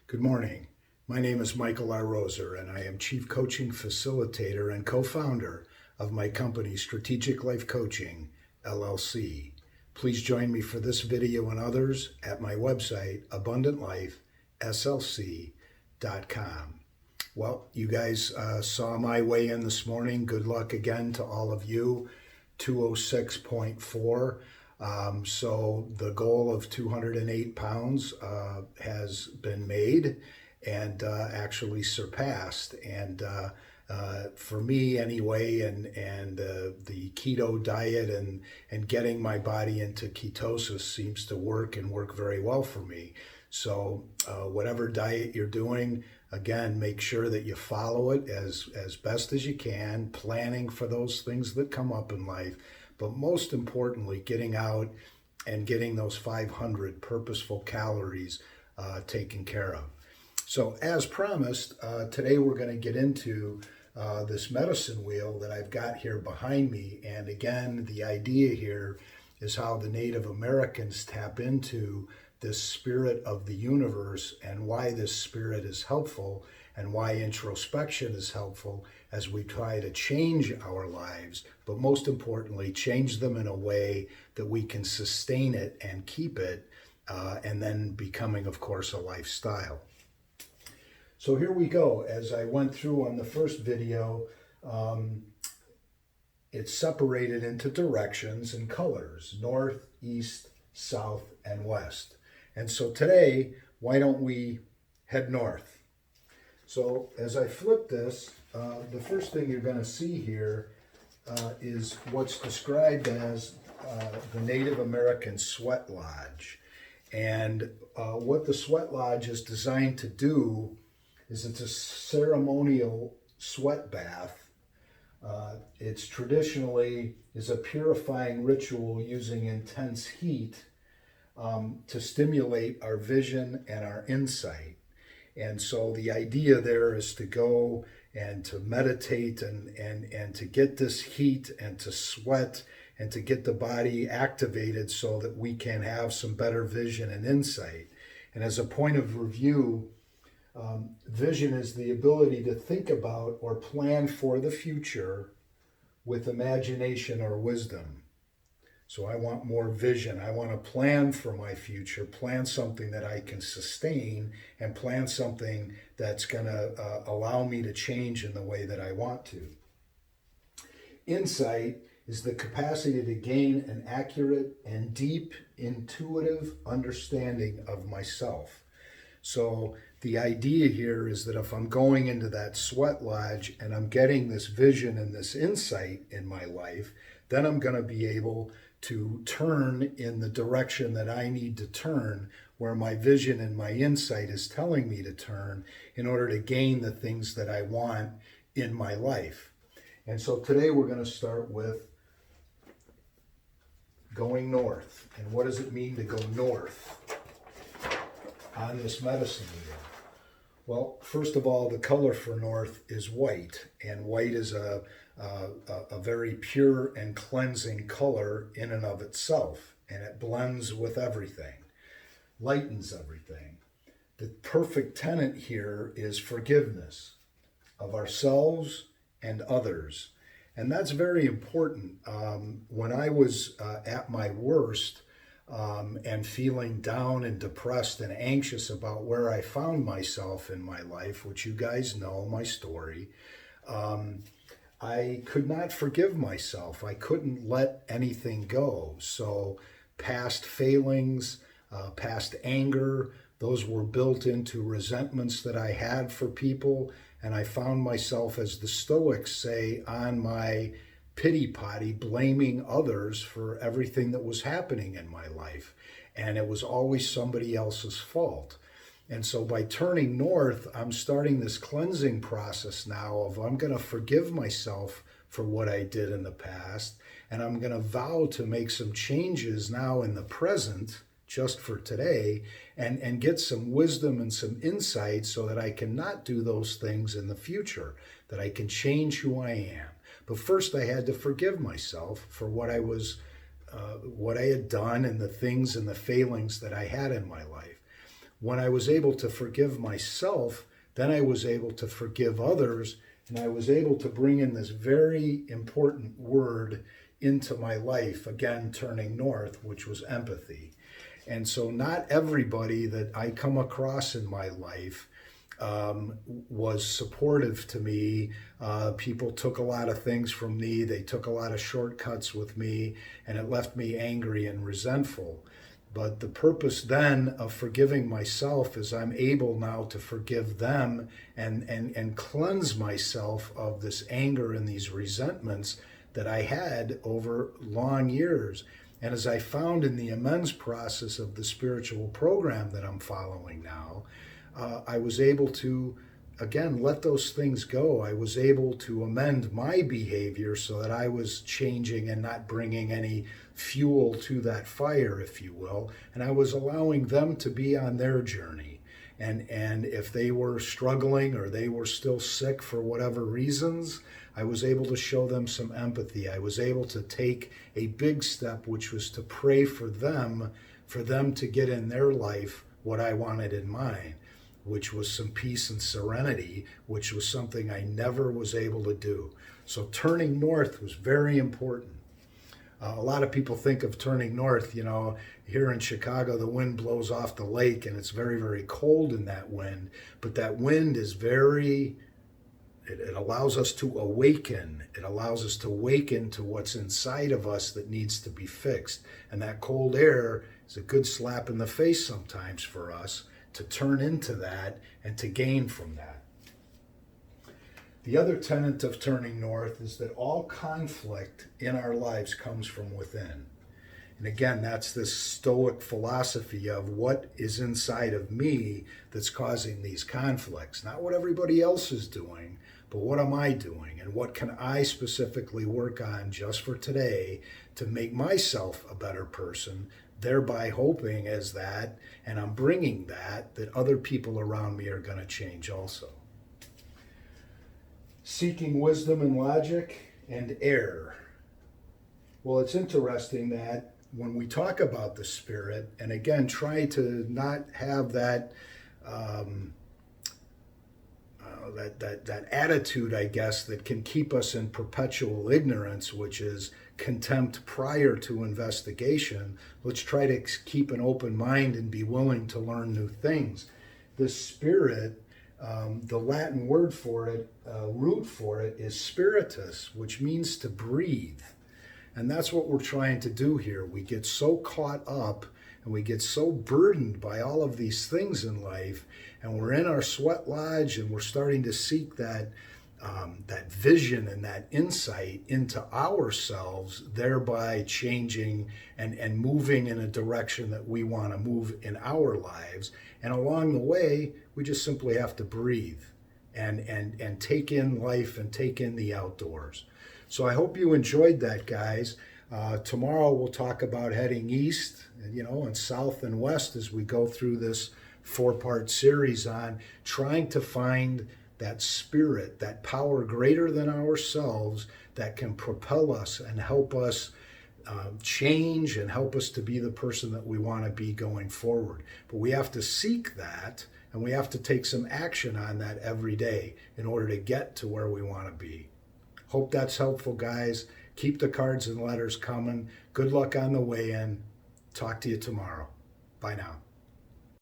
Good morning. My name is Michael R. Roser, and I am Chief Coaching Facilitator and co-founder of my company, Strategic Life Coaching, LLC. Please join me for this video and others at my website, abundantlifeslc.com. Well, you guys saw my weigh in this morning. Good luck again to all of you. 206.4. So the goal of 208 pounds has been made and actually surpassed. And for me anyway, and the keto diet and getting my body into ketosis seems to work and work very well for me. So whatever diet you're doing, again, make sure that you follow it as best as you can, planning for those things that come up in life. But most importantly, getting out and getting those 500 purposeful calories taken care of. So as promised, today we're going to get into this medicine wheel that I've got here behind me. And again, the idea here is how the Native Americans tap into this spirit of the universe and why this spirit is helpful and why introspection is helpful as we try to change our lives, but most importantly, change them in a way that we can sustain it and keep it, and then becoming, of course, a lifestyle. So here we go. As I went through on the first video, it's separated into directions and colors: north, east, south, and west. And so today, why don't we head north? So as I flip this, the first thing you're going to see here is what's described as the Native American sweat lodge. And what the sweat lodge is designed to do is it's a ceremonial sweat bath. It's traditionally is a purifying ritual using intense heat to stimulate our vision and our insight. And so the idea there is to go and to meditate and to get this heat and to sweat and to get the body activated so that we can have some better vision and insight. And as a point of review, vision is the ability to think about or plan for the future with imagination or wisdom. So I want more vision. I want to plan for my future, plan something that I can sustain, and plan something that's going to allow me to change in the way that I want to. Insight is the capacity to gain an accurate and deep intuitive understanding of myself. So the idea here is that if I'm going into that sweat lodge and I'm getting this vision and this insight in my life, then I'm going to be able to turn in the direction that I need to turn, where my vision and my insight is telling me to turn in order to gain the things that I want in my life. And so today we're going to start with going north. And what does it mean to go north on this medicine wheel? Well, first of all, the color for north is white, and white is a very pure and cleansing color in and of itself, and it blends with everything, lightens everything. The perfect tenet here is forgiveness of ourselves and others, and that's very important. When I was at my worst, and feeling down and depressed and anxious about where I found myself in my life, which you guys know my story, I could not forgive myself. I couldn't let anything go. So past failings, past anger, those were built into resentments that I had for people. And I found myself, as the Stoics say, on my pity potty, blaming others for everything that was happening in my life. And it was always somebody else's fault. And so by turning north, I'm starting this cleansing process now of I'm going to forgive myself for what I did in the past. And I'm going to vow to make some changes now in the present, just for today, and get some wisdom and some insight so that I can not do those things in the future, that I can change who I am. But first I had to forgive myself for what I had done and the things and the failings that I had in my life. when I was able to forgive myself, then I was able to forgive others, and I was able to bring in this very important word into my life, again, turning north, which was empathy. And so not everybody that I come across in my life was supportive to me. People took a lot of things from me. They took a lot of shortcuts with me, and it left me angry and resentful. But the purpose then of forgiving myself is I'm able now to forgive them and cleanse myself of this anger and these resentments that I had over long years. And as I found in the amends process of the spiritual program that I'm following now, I was able to, again, let those things go. I was able to amend my behavior so that I was changing and not bringing any fuel to that fire, if you will. And I was allowing them to be on their journey. And if they were struggling or they were still sick for whatever reasons, I was able to show them some empathy. I was able to take a big step, which was to pray for them to get in their life what I wanted in mine, which was some peace and serenity, which was something I never was able to do. So turning north was very important. A lot of people think of turning north, here in Chicago, the wind blows off the lake and it's very, very cold in that wind. But that wind is it allows us to awaken. It allows us to awaken to what's inside of us that needs to be fixed. And that cold air is a good slap in the face sometimes for us to turn into that and to gain from that. The other tenet of turning north is that all conflict in our lives comes from within. And again, that's this Stoic philosophy of what is inside of me that's causing these conflicts. Not what everybody else is doing, but what am I doing? And what can I specifically work on just for today to make myself a better person, thereby hoping as that, and I'm bringing that other people around me are going to change also. Seeking wisdom and logic and error. Well, it's interesting that when we talk about the Spirit, and again, try to not have that that attitude, I guess, that can keep us in perpetual ignorance, which is contempt prior to investigation. Let's try to keep an open mind and be willing to learn new things. The Spirit, the Latin word for it, root for it, is spiritus, which means to breathe. And that's what we're trying to do here. We get so caught up and we get so burdened by all of these things in life, and we're in our sweat lodge and we're starting to seek that vision and that insight into ourselves, thereby changing and moving in a direction that we want to move in our lives. And along the way, we just simply have to breathe and take in life and take in the outdoors. So I hope you enjoyed that, guys. Tomorrow we'll talk about heading east, and south and west as we go through this 4-part series on trying to find that spirit, that power greater than ourselves that can propel us and help us change and help us to be the person that we want to be going forward. But we have to seek that, and we have to take some action on that every day in order to get to where we want to be. Hope that's helpful, guys. Keep the cards and letters coming. Good luck on the way in. Talk to you tomorrow. Bye now.